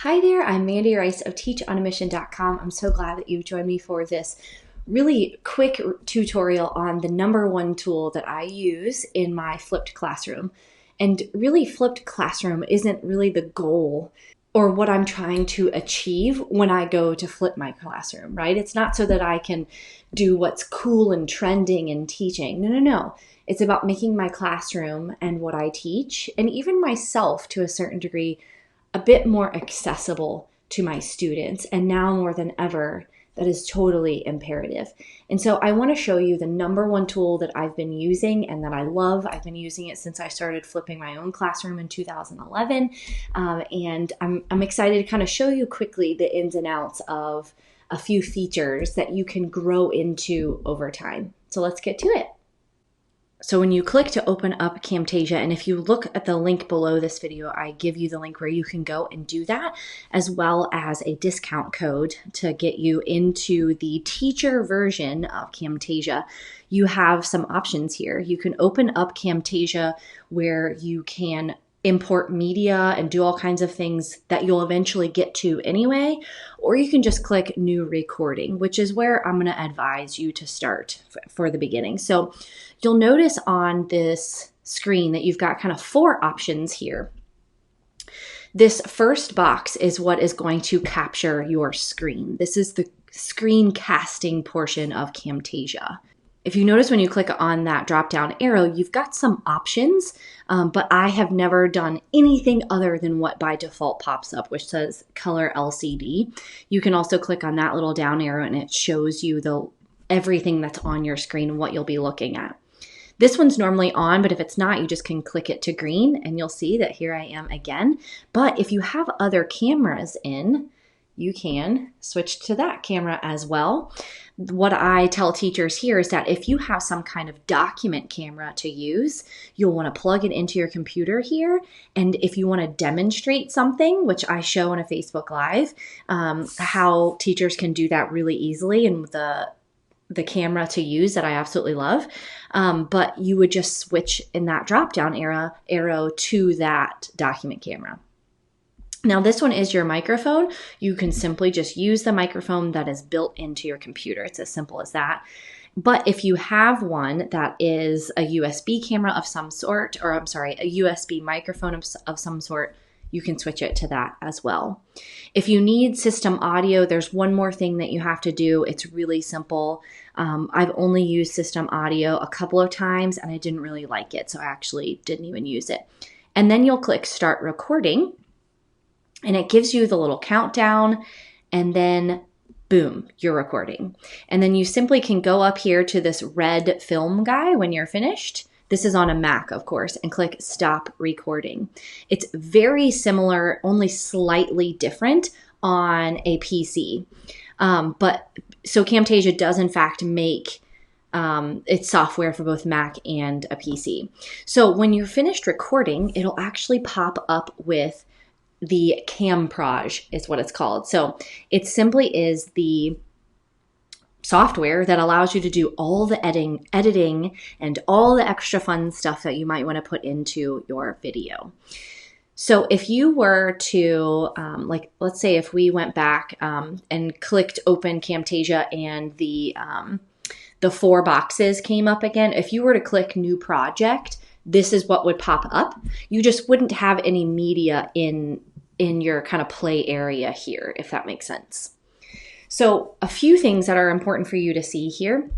Hi there, I'm Mandy Rice of teachonamission.com. I'm so glad that you've joined me for this really quick tutorial on the number one tool that I use in my flipped classroom. And really, flipped classroom isn't really the goal or what I'm trying to achieve when I go to flip my classroom, right? It's not so that I can do what's cool and trending in teaching. No. It's about making my classroom and what I teach, and even myself to a certain degree, a bit more accessible to my students. And now more than ever, that is totally imperative. And so I want to show you the number one tool that I've been using and that I love. I've been using it since I started flipping my own classroom in 2011. And I'm excited to kind of show you quickly the ins and outs of a few features that you can grow into over time. So let's get to it. So when you click to open up Camtasia, and if you look at the link below this video, I give you the link where you can go and do that, as well as a discount code to get you into the teacher version of Camtasia. You have some options here. You can open up Camtasia where you can import media and do all kinds of things that you'll eventually get to anyway, or you can just click new recording, which is where I'm going to advise you to start for the beginning. So you'll notice on this screen that you've got kind of four options here. This first box is what is going to capture your screen. This is the screencasting portion of Camtasia. If you notice when you click on that drop-down arrow, you've got some options, but I have never done anything other than what by default pops up, which says color LCD. You can also click on that little down arrow and it shows you everything that's on your screen and what you'll be looking at. This one's normally on, but if it's not, you just can click it to green and you'll see that here I am again. But if you have other cameras in, you can switch to that camera as well. What I tell teachers here is that if you have some kind of document camera to use, you'll want to plug it into your computer here. And if you want to demonstrate something, which I show on a Facebook Live, how teachers can do that really easily and with the camera to use that I absolutely love. But you would just switch in that drop-down arrow to that document camera. Now this one is your microphone. You can simply just use the microphone that is built into your computer. It's as simple as that. But if you have one that is a USB camera of some sort, or I'm sorry, a USB microphone of some sort, you can switch it to that as well. If you need system audio, there's one more thing that you have to do. It's really simple. I've only used system audio a couple of times and I didn't really like it, so I actually didn't even use it. And then you'll click start recording. And it gives you the little countdown, and then boom, you're recording. And then you simply can go up here to this red film guy when you're finished. This is on a Mac, of course, and click stop recording. It's very similar, only slightly different on a PC. So Camtasia does in fact make it's software for both Mac and a PC. So when you're finished recording, it'll actually pop up with the Camproj is what it's called. So it simply is the software that allows you to do all the editing and all the extra fun stuff that you might want to put into your video. So if you were to, let's say if we went back and clicked open Camtasia and the four boxes came up again, if you were to click new project, this is what would pop up. You just wouldn't have any media in your kind of play area here, if that makes sense. So a few things that are important for you to see here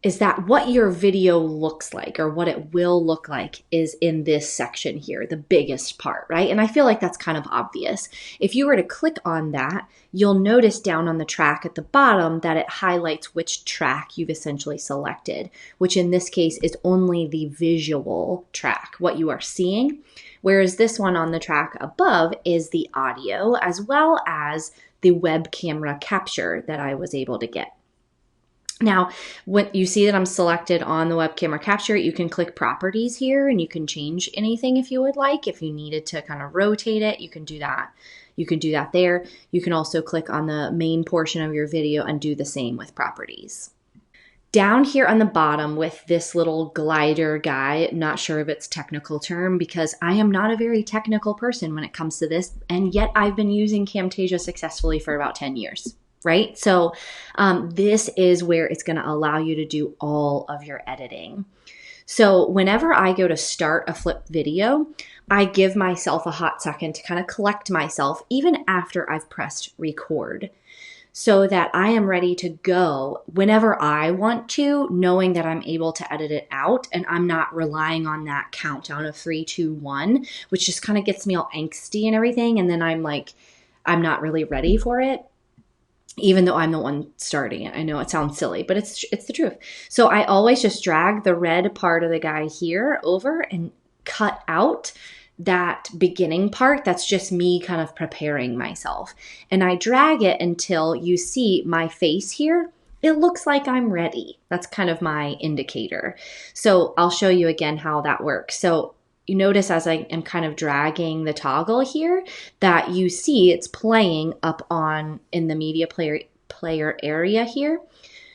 is that what your video looks like, or what it will look like, is in this section here, the biggest part, right? And I feel like that's kind of obvious. If you were to click on that, you'll notice down on the track at the bottom that it highlights which track you've essentially selected, which in this case is only the visual track, what you are seeing. Whereas this one on the track above is the audio, as well as the web camera capture that I was able to get. Now, when you see that I'm selected on the web camera capture, you can click properties here and you can change anything if you would like. If you needed to kind of rotate it, you can do that. You can do that there. You can also click on the main portion of your video and do the same with properties. Down here on the bottom with this little glider guy, not sure of its technical term because I am not a very technical person when it comes to this, and yet I've been using Camtasia successfully for about 10 years, right? So this is where it's going to allow you to do all of your editing. So whenever I go to start a flip video, I give myself a hot second to kind of collect myself even after I've pressed record, so that I am ready to go whenever I want to, knowing that I'm able to edit it out and I'm not relying on that countdown of 3, 2, 1, which just kind of gets me all angsty and everything. And then I'm like, I'm not really ready for it, even though I'm the one starting it. I know it sounds silly, but it's the truth. So I always just drag the red part of the guy here over and cut out that beginning part. That's just me kind of preparing myself. And I drag it until you see my face here. It looks like I'm ready. That's kind of my indicator. So I'll show you again how that works. So you notice as I am kind of dragging the toggle here that you see it's playing up on in the media player area here.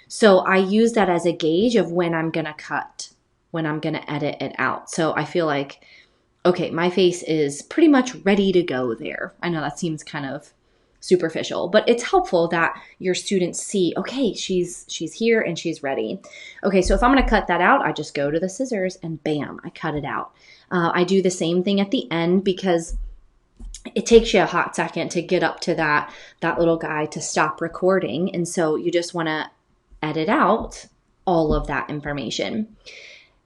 So I use that as a gauge of when I'm going to cut, when I'm going to edit it out. So I feel like, okay, my face is pretty much ready to go there. I know that seems kind of superficial, but it's helpful that your students see, okay, she's here and she's ready. Okay, so if I'm gonna cut that out, I just go to the scissors and bam, I cut it out. I do the same thing at the end because it takes you a hot second to get up to that little guy to stop recording. And so you just wanna edit out all of that information.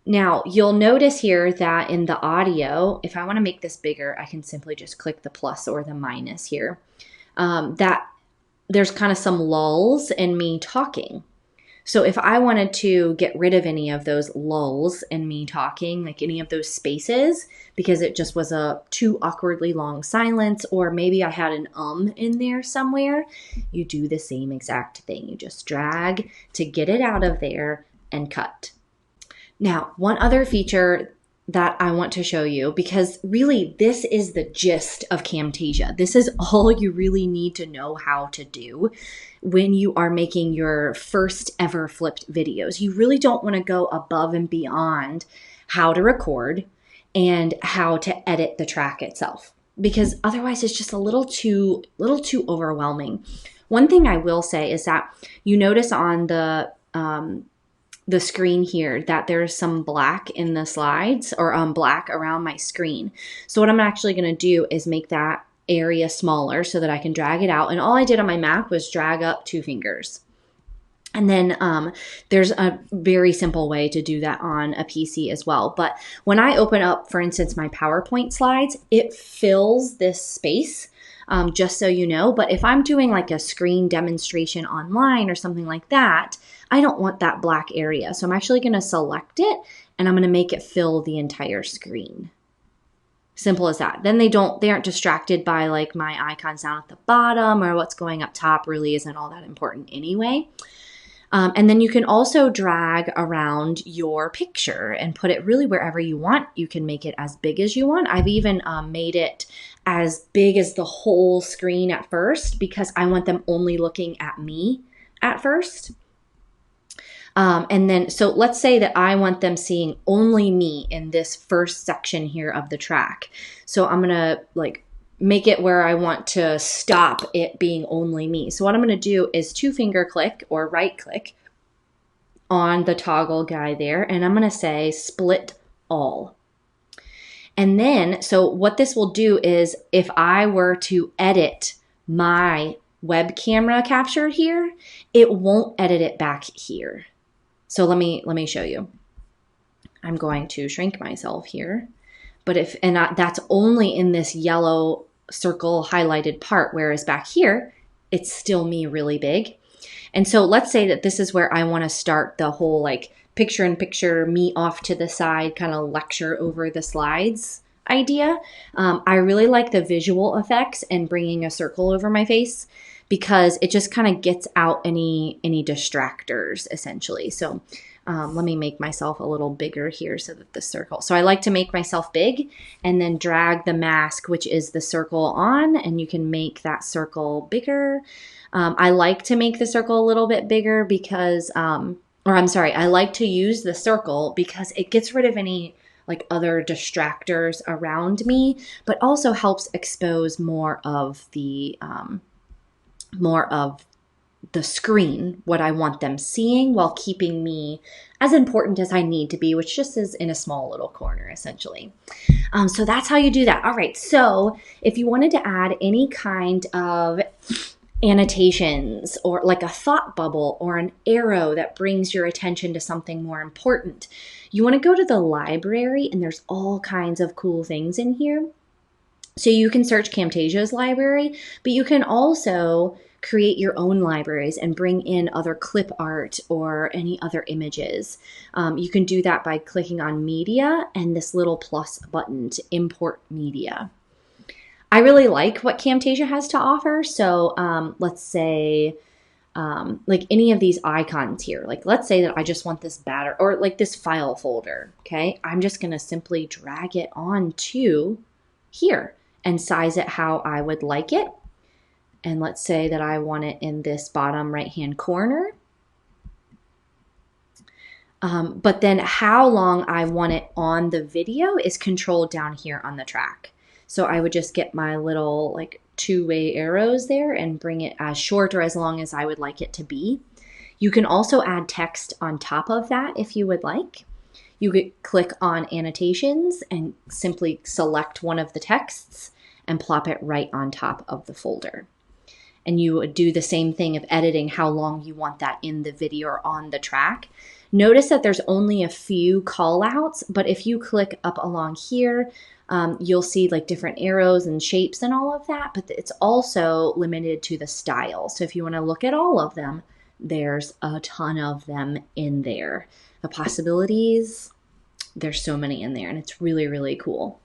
Now, you'll notice here that in the audio, if I want to make this bigger, I can simply just click the plus or the minus here. That there's kind of some lulls in me talking. So if I wanted to get rid of any of those lulls in me talking, like any of those spaces, because it just was a too awkwardly long silence, or maybe I had an in there somewhere, you do the same exact thing. You just drag to get it out of there and cut. Now, one other feature that I want to show you, because really this is the gist of Camtasia. This is all you really need to know how to do when you are making your first ever flipped videos. You really don't want to go above and beyond how to record and how to edit the track itself, because otherwise it's just a little too overwhelming. One thing I will say is that you notice on the screen here that there's some black in the slides, or black around my screen. So what I'm actually going to do is make that area smaller so that I can drag it out. And all I did on my Mac was drag up 2 fingers. And then there's a very simple way to do that on a PC as well. But when I open up, for instance, my PowerPoint slides, it fills this space. Just so you know. But if I'm doing like a screen demonstration online or something like that, I don't want that black area. So I'm actually going to select it and I'm going to make it fill the entire screen. Simple as that. Then they aren't distracted by like my icons down at the bottom, or what's going up top really isn't all that important anyway. And then you can also drag around your picture and put it really wherever you want. You can make it as big as you want. I've even made it as big as the whole screen at first because I want them only looking at me at first. And then, so let's say that I want them seeing only me in this first section here of the track. So I'm going to like make it where I want to stop it being only me. So what I'm going to do is 2-finger click or right click on the toggle guy there. And I'm going to say split all. And then, so what this will do is if I were to edit my web camera capture here, it won't edit it back here. So let me show you. I'm going to shrink myself here, but that's only in this yellow circle highlighted part, whereas back here, it's still me really big. And so let's say that this is where I want to start the whole like picture in picture, me off to the side, kind of lecture over the slides idea. I really like the visual effects and bringing a circle over my face, because it just kind of gets out any distractors essentially. So let me make myself a little bigger here so that the circle, so I like to make myself big and then drag the mask, which is the circle on, and you can make that circle bigger. I like to make the circle a little bit bigger because, or or I'm sorry, I like to use the circle because it gets rid of any like other distractors around me, but also helps expose more of the screen, what I want them seeing, while keeping me as important as I need to be, which just is in a small little corner, essentially. So that's how you do that. All right. So if you wanted to add any kind of annotations or like a thought bubble or an arrow that brings your attention to something more important, you want to go to the library, and there's all kinds of cool things in here. So you can search Camtasia's library, but you can also create your own libraries and bring in other clip art or any other images. You can do that by clicking on media and this little plus button to import media. I really like what Camtasia has to offer. So let's say like any of these icons here, like let's say that I just want this batter or like this file folder. Okay. I'm just going to simply drag it onto here and size it how I would like it. And let's say that I want it in this bottom right-hand corner. But then how long I want it on the video is controlled down here on the track. So I would just get my little like two-way arrows there and bring it as short or as long as I would like it to be. You can also add text on top of that if you would like. You could click on annotations and simply select one of the texts and plop it right on top of the folder. And you would do the same thing of editing how long you want that in the video or on the track. Notice that there's only a few call outs, but if you click up along here, you'll see like different arrows and shapes and all of that, but it's also limited to the style. So if you want to look at all of them, there's a ton of them in there. The possibilities, there's so many in there, and it's really, really cool.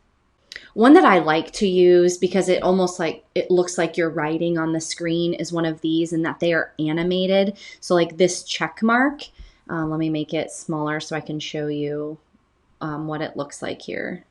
One that I like to use because it almost like it looks like you're writing on the screen is one of these, and that they are animated. So like this check mark, let me make it smaller so I can show you what it looks like here.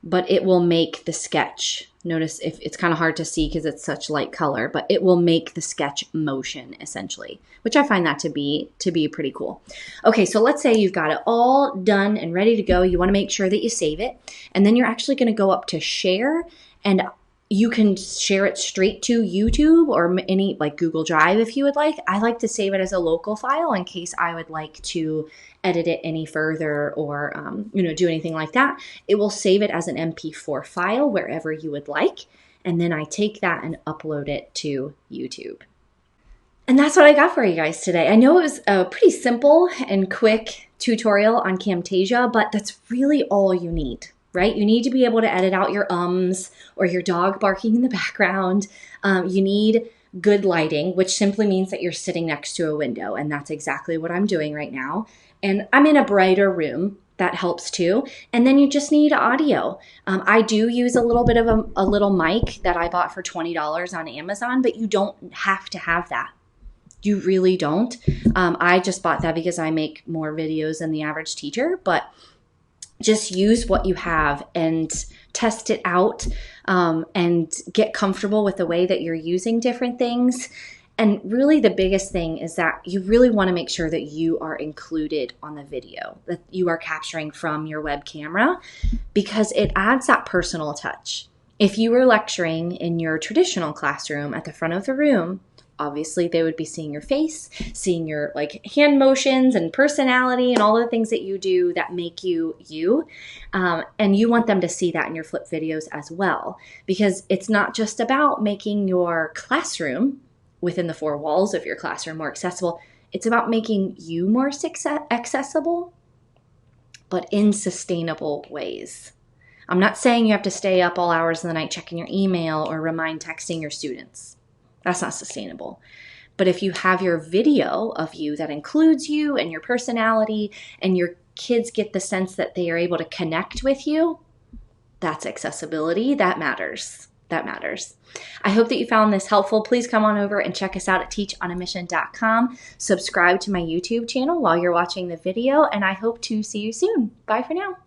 But it will make the sketch. Notice if it's kind of hard to see because it's such light color, but it will make the sketch motion essentially, which I find that to be pretty cool. Okay, so let's say you've got it all done and ready to go. You want to make sure that you save it, and then you're actually going to go up to share, and you can share it straight to YouTube or any like Google Drive if you would like. I like to save it as a local file in case I would like to edit it any further or do anything like that. It will save it as an MP4 file wherever you would like, and then I take that and upload it to YouTube. And that's what I got for you guys today. I know it was a pretty simple and quick tutorial on Camtasia, but that's really all you need. Right? You need to be able to edit out your ums or your dog barking in the background. You need good lighting, which simply means that you're sitting next to a window. And that's exactly what I'm doing right now. And I'm in a brighter room. That helps too. And then you just need audio. I do use a little bit of a little mic that I bought for $20 on Amazon, but you don't have to have that. You really don't. I just bought that because I make more videos than the average teacher, but just use what you have and test it out and get comfortable with the way that you're using different things. And really the biggest thing is that you really want to make sure that you are included on the video, that you are capturing from your web camera, because it adds that personal touch. If you were lecturing in your traditional classroom at the front of the room, obviously they would be seeing your face, seeing your like hand motions and personality and all the things that you do that make you you. And you want them to see that in your flip videos as well, because it's not just about making your classroom within the four walls of your classroom more accessible. It's about making you more accessible, but in sustainable ways. I'm not saying you have to stay up all hours of the night checking your email or remind texting your students. That's not sustainable. But if you have your video of you that includes you and your personality, and your kids get the sense that they are able to connect with you, that's accessibility. That matters. That matters. I hope that you found this helpful. Please come on over and check us out at teachonamission.com. Subscribe to my YouTube channel while you're watching the video, and I hope to see you soon. Bye for now.